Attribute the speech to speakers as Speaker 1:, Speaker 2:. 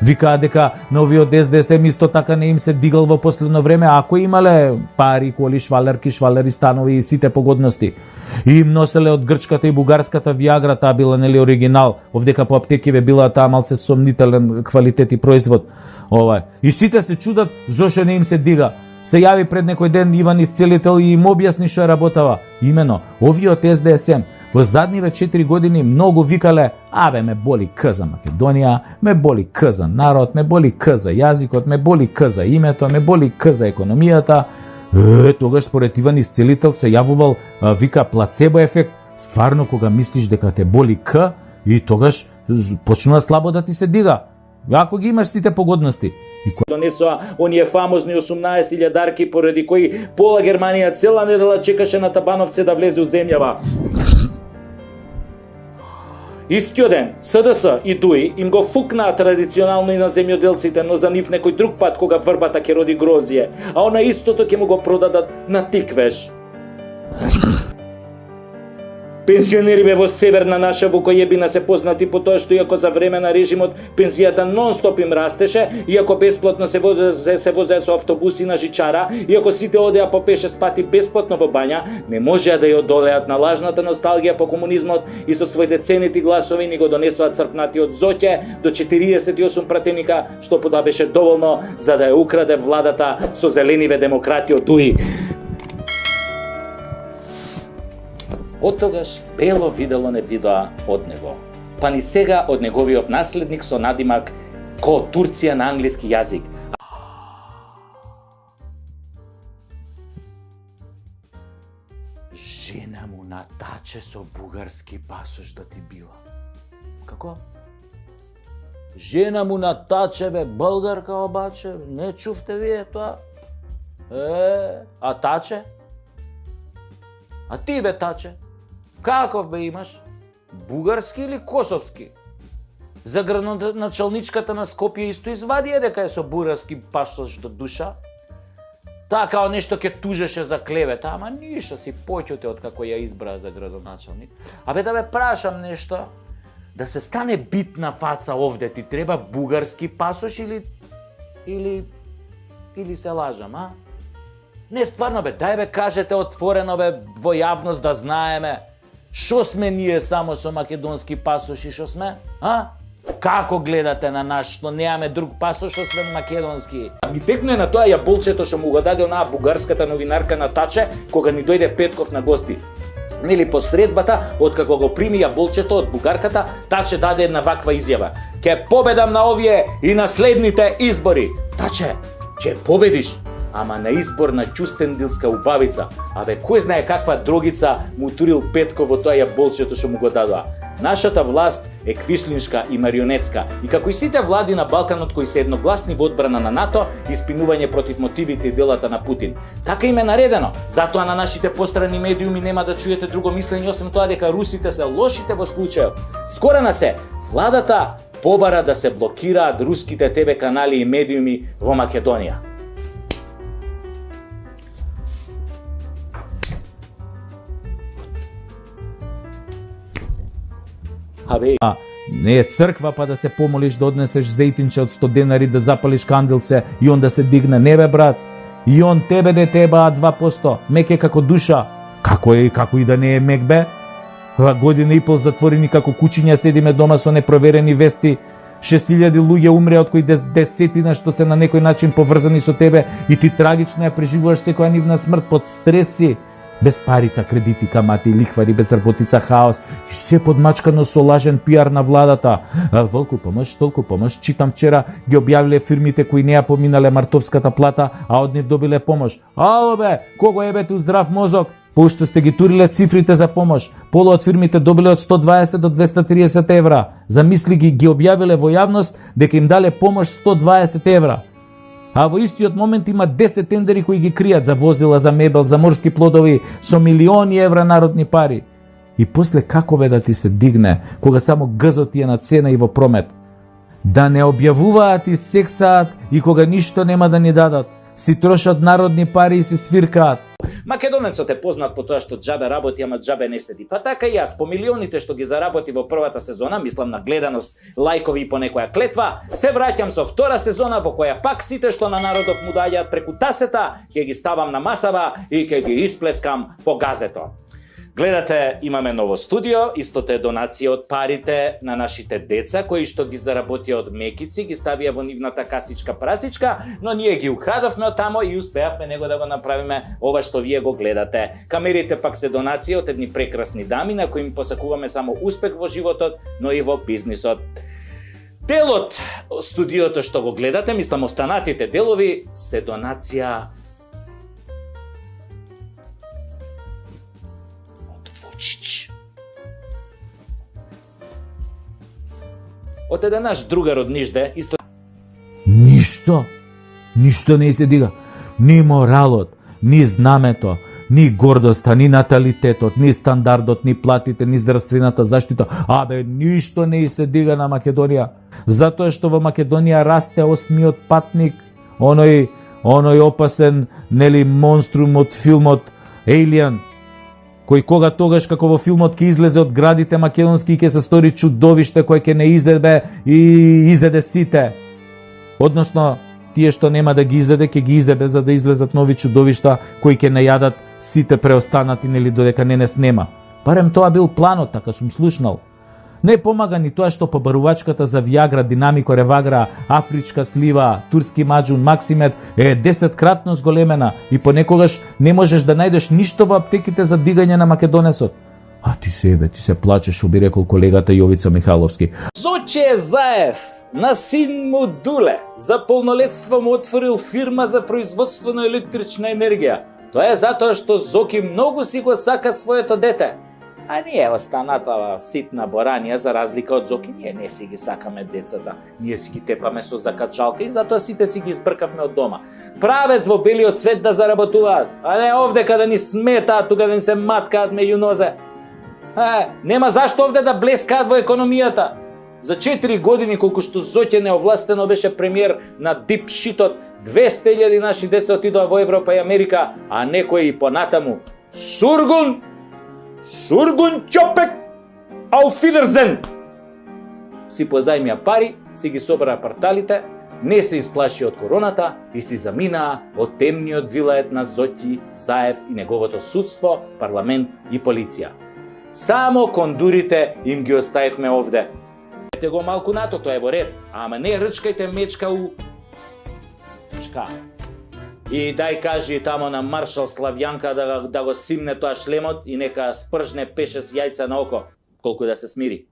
Speaker 1: Викаат дека на овие од СДСМ исто така не им се дигал во последно време, ако имале пари, коли, швалери, станови и сите погодности. И им носеле од грчката и бугарската виагра, таа била нели оригинал, овдека по аптекиве била таа малце сомнителен квалитет и производ. И сите се чудат зошто не им се дига. Се јави пред некој ден Иван Исцелител и им објасни што работава. Имено, овие од СДСМ во задниве 4 години многу викале: абе, ме боли К за Македонија, ме боли К за народ, ме боли К за јазикот, ме боли К за името, ме боли К за економијата. Тогаш според Иван Исцелител се јавувал, вика, плацебо ефект. Стварно кога мислиш дека те боли К, и тогаш почнува слабо да ти се дига. Ако ги имаш сите погодности.
Speaker 2: Донесоа оние фамозни 18.000 дарки, поради кои пола Германија цела недела чекаше на Табановце да влезе у земјава. Истиот ден, СДС и ДУИ им го фукнаа традиционално и на земјоделците, но за нив некој друг пат кога врбата ќе роди грозие, а она истото ќе му го продадат на тиквеж. Пензионериве во северна наша Вукојебина се познати по тоа што иако за време на режимот пензијата нон-стоп им растеше, иако бесплатно се возеа со автобуси на жичара, иако сите одеа по 5-6 пати бесплатно во бања, не можеа да ја одолеат на лажната носталгија по комунизмот и со своите ценити гласови ни го донесоа црпнатиот Зоќе до 48 пратеника, што пода беше доволно за да ја украде владата со зелениве демократи од ДУИ. Од тогаш Бело видело не видоа од него. Па ни сега од неговиот наследник со надимак ко Турција на англиски јазик. Жена му на таче со бугарски пасош да ти била. Како? Жена му на таче, бе, българка обаче, не чувте вие тоа? А таче? А ти, бе, таче? Каков бе имаш? Бугарски или косовски? За градоначалничката на Скопје исто извади дека е со бугарски пасош до душа. Таа као нешто ќе тужеше за клевета, ама ништо си поќуте од како ја избра за градоначалник. Абе да бе прашам нешто, да се стане битна фаца овде ти треба бугарски пасош или се лажам, а? Не, стварно бе, дај бе кажете отворено бе во јавност да знаеме. Шо сме ние само со македонски пасоши, шо сме? А? Како гледате на нас што неаме друг пасош освен македонски? Ми текне на тоа јаболчето што му го даде онаа бугарската новинарка на Таче кога ни дојде Петков на гости. Нели по средбата, откако го прими јаболчето од бугарката, Таче даде една ваква изјава: ќе победам на овие и на следните избори. Таче, ќе победиш, ама на избор на Ќустендилска убавица. Абе, кој знае каква дрогица му турил Петков во тоа јаболчето што му го дадоа. Нашата власт е квишлиншка и марионетска и како и сите влади на Балканот кои се едногласни во одбрана на НАТО и спинување против мотивите и делата на Путин. Така им е наредено. Затоа на нашите пострани медиуми нема да чуете друго мислење освен тоа дека русите се лошите во случајот. Скорена се, владата побара да се блокираат руските ТВ канали и медиуми во Македонија.
Speaker 1: Не е црква па да се помолиш да однесеш зејтинче од 100 денари да запалиш кандилце и он да се дигне. Не бе, брат. И он тебе не тебаа 2%. Мек е како душа. Како и да не е мек, бе? Година и пол затворени како кучиња седиме дома со непроверени вести. 6000 луѓе умре, од кои десетина што се на некој начин поврзани со тебе и ти трагично ја преживуваш секоја нивна смрт под стреси. Без парица, кредити, камати, лихвари, без работица, хаос и се подмачкано со лажен пиар на владата. Волку помош, толку помош. Читам вчера ги објавиле фирмите кои не ја поминале мартовската плата, а од нив добиле помош. Ало бе, кого ебете у здрав мозок? Пошто сте ги туриле цифрите за помош. Пола од фирмите добиле од 120 до 230 евра. Замисли ги објавиле во јавност дека им дале помош 120 евра. А во истиот момент има 10 тендери кои ги кријат за возила, за мебел, за морски плодови со милиони евра народни пари. И после како бе да ти се дигне кога само гзот ти е на цена и во промет? Да не објавуваат и сексаат и кога ништо нема да ни дадат. Си трошат народни пари и се свиркаат.
Speaker 2: Македонецот е познат по тоа што џабе работи, ама џабе не седи. Па така и јас, по милионите што ги заработи во првата сезона, мислам на гледаност, лајкови и по некоја клетва, се враќам со втора сезона во која пак сите што на народот му даѓаат преку тасета, ќе ги ставам на масава и ќе ги исплескам по газето. Гледате, имаме ново студио, истото е донација од парите на нашите деца, кои што ги заработија од мекици, ги ставија во нивната касичка прасичка, но ние ги украдавме од тамо и успеавме него да го направиме ова што вие го гледате. Камерите пак се донација од едни прекрасни дами на кои им посакуваме само успех во животот, но и во бизнисот. Делот студиото што го гледате, мислам останатите делови, се донација од еден наш другар од Нижде, исто
Speaker 1: Ништо не се дига. Ни моралот, ни знамето, ни гордоста, ни наталитетот, ни стандардот, ни платите, ни здравствената заштита. Ништо не се дига на Македонија. Затоа што во Македонија расте осмиот патник, оној опасен, монструм од филмот Alien, кој тогаш како во филмот ќе излезе од градите македонски и ќе се стори чудовиште кој ќе не изеде и изеде сите. Односно, тие што нема да ги изеде, ќе ги изебе за да излезат нови чудовишта кои ќе не јадат сите преостанати додека не снема. Барем тоа бил планот, така сум слушнал. Не помага ни тоа што побарувачката за Виагра, Динамико, Ревагра, Афричка слива, турски маджун, Максимед е 10-кратно зголемена и понекогаш не можеш да најдеш ништо во аптеките за дигање на македонецот. Ти се плачеш, што би рекол колегата Јовица Михайловски.
Speaker 2: Зоче Заев на син му Дуле за полнолетство му отворил фирма за производство на електрична енергија. Тоа е затоа што Зоки многу си го сака своето дете. А ние останатава ситна боранија, за разлика од Зоки, ние не си ги сакаме децата. Ние си ги тепаме со закачалка и затоа сите си ги избркавме од дома. Правец во белиот свет да заработуваат, а не овде каде ни сметаат, тука да ни се маткаат меѓу нозе. Нема зашто овде да блескаат во економијата. За 4 години колку што Зоќе неовластено беше премиер на дип шитот, 200.000 наши деца отидоа во Европа и Америка, а некои и понатаму. Сургун чопек, ауфидерзен! Си позајмија пари, си ги собра парталите, не се исплаши од короната и си заминаа од темниот вилает на Зоки Заев и неговото судство, парламент и полиција. Само кондурите им ги оставивме овде. Ете го малку нато, тоа е во ред, ама не рчкајте мечка у чка. И дај кажи тамо на маршал Славјанка да го симне тоа шлемот и нека спржне 5-6 јајца на око, колку да се смири.